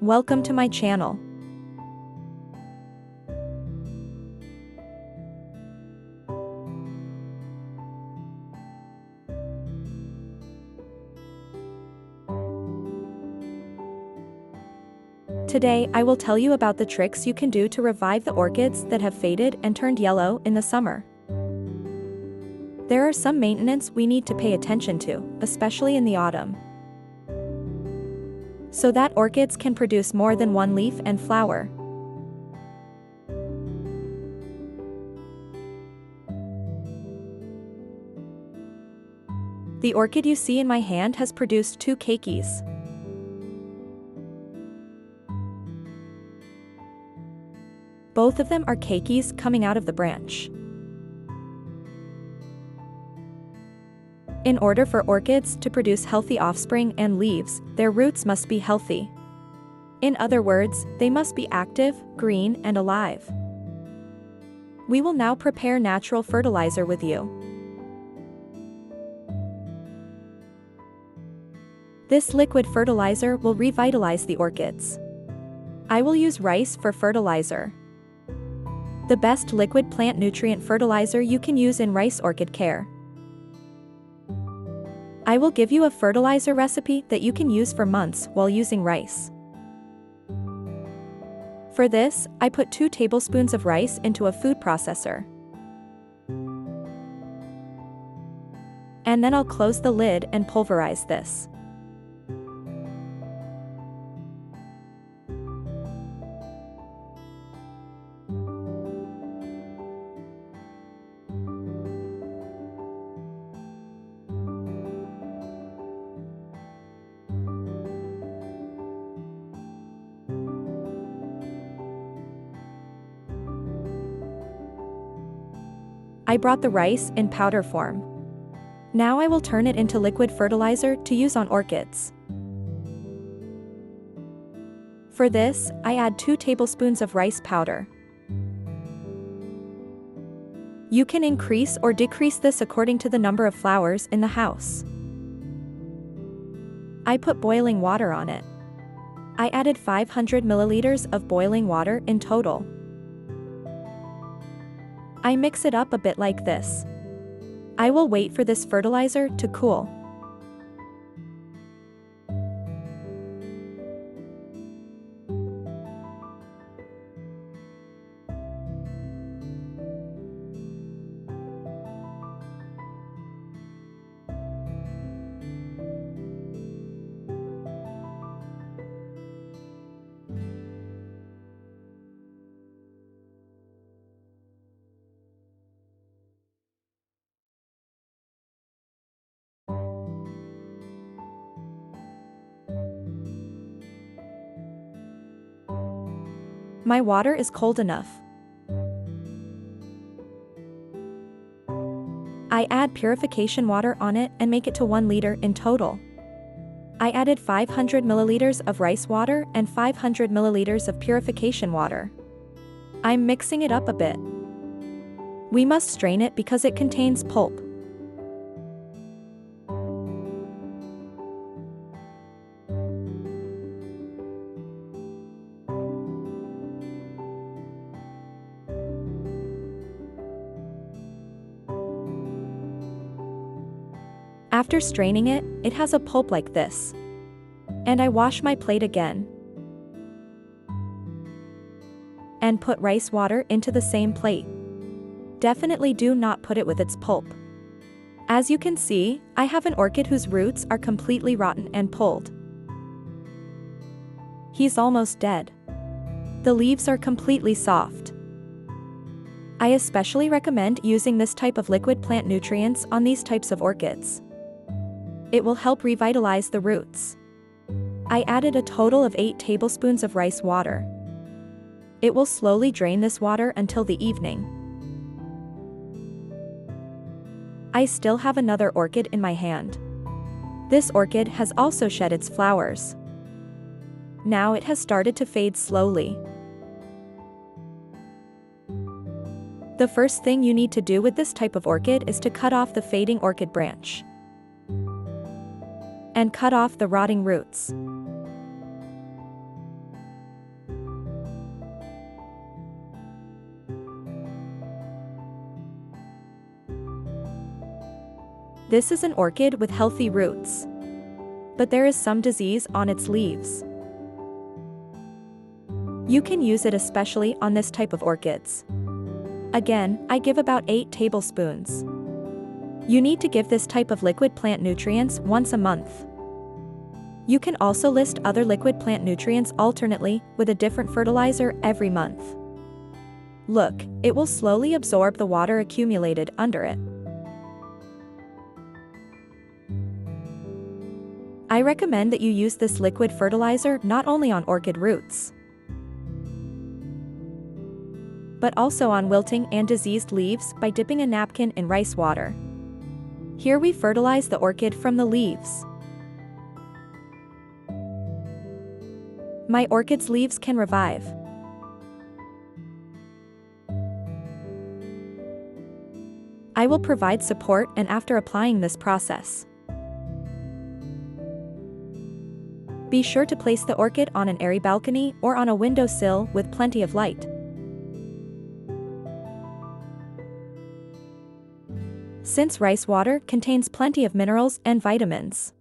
Welcome to my channel. Today, I will tell you about the tricks you can do to revive the orchids that have faded and turned yellow in the summer. There are some maintenance we need to pay attention to, especially in the autumn, so that orchids can produce more than one leaf and flower. The orchid you see in my hand has produced 2 keikis. Both of them are keikis coming out of the branch. In order for orchids to produce healthy offspring and leaves, their roots must be healthy. In other words, they must be active, green, and alive. We will now prepare natural fertilizer with you. This liquid fertilizer will revitalize the orchids. I will use rice for fertilizer. The best liquid plant nutrient fertilizer you can use in rice orchid care. I will give you a fertilizer recipe that you can use for months while using rice. For this, I put 2 tablespoons of rice into a food processor. And then I'll close the lid and pulverize this. I brought the rice in powder form. Now I will turn it into liquid fertilizer to use on orchids. For this, I add 2 tablespoons of rice powder. You can increase or decrease this according to the number of flowers in the house. I put boiling water on it. I added 500 milliliters of boiling water in total. I mix it up a bit like this. I will wait for this fertilizer to cool. My water is cold enough. I add purification water on it and make it to 1 liter in total. I added 500 milliliters of rice water and 500 milliliters of purification water. I'm mixing it up a bit. We must strain it because it contains pulp. After straining it, it has a pulp like this. And I wash my plate again. And put rice water into the same plate. Definitely do not put it with its pulp. As you can see, I have an orchid whose roots are completely rotten and pulled. He's almost dead. The leaves are completely soft. I especially recommend using this type of liquid plant nutrients on these types of orchids. It will help revitalize the roots. I added a total of 8 tablespoons of rice water. It will slowly drain this water until the evening. I still have another orchid in my hand. This orchid has also shed its flowers. Now it has started to fade slowly. The first thing you need to do with this type of orchid is to cut off the fading orchid branch. And cut off the rotting roots. This is an orchid with healthy roots. But there is some disease on its leaves. You can use it especially on this type of orchids. Again, I give about 8 tablespoons. You need to give this type of liquid plant nutrients once a month. You can also list other liquid plant nutrients alternately with a different fertilizer every month. Look, it will slowly absorb the water accumulated under it. I recommend that you use this liquid fertilizer not only on orchid roots, but also on wilting and diseased leaves by dipping a napkin in rice water. Here we fertilize the orchid from the leaves. My orchid's leaves can revive. I will provide support and after applying this process. Be sure to place the orchid on an airy balcony or on a windowsill with plenty of light. Since rice water contains plenty of minerals and vitamins,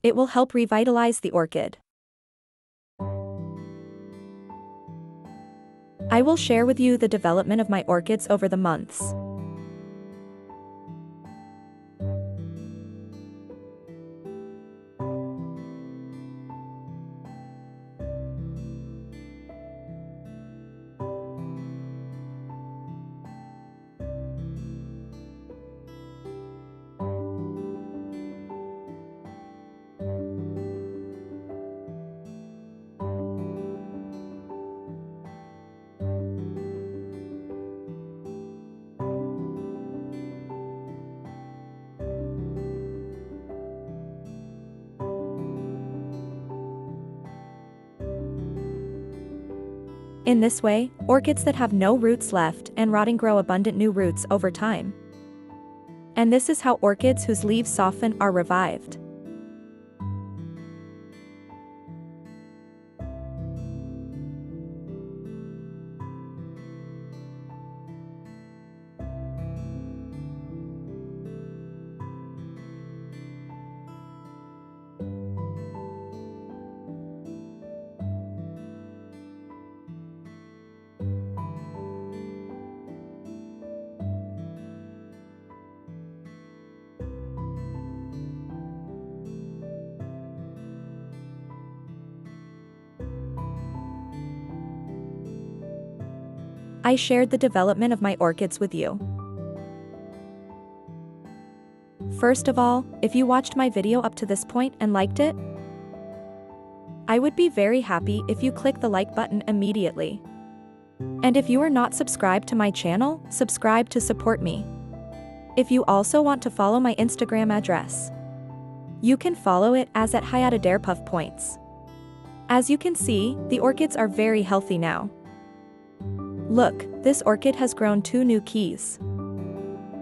it will help revitalize the orchid. I will share with you the development of my orchids over the months. In this way, orchids that have no roots left and rotting grow abundant new roots over time. And this is how orchids whose leaves soften are revived. I shared the development of my orchids with you. First of all, if you watched my video up to this point and liked it, I would be very happy if you click the like button immediately. And if you are not subscribed to my channel, subscribe to support me. If you also want to follow my Instagram address, you can follow it as at @HayataDarePuffPoints. As you can see, the orchids are very healthy now. Look, this orchid has grown 2 new keys.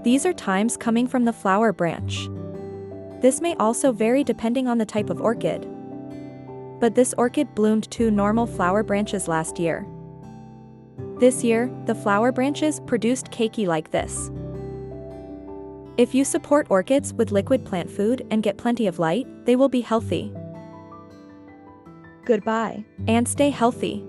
These are times coming from the flower branch. This may also vary depending on the type of orchid. But this orchid bloomed 2 normal flower branches last year. This year, the flower branches produced keiki like this. If you support orchids with liquid plant food and get plenty of light, they will be healthy. Goodbye, and stay healthy.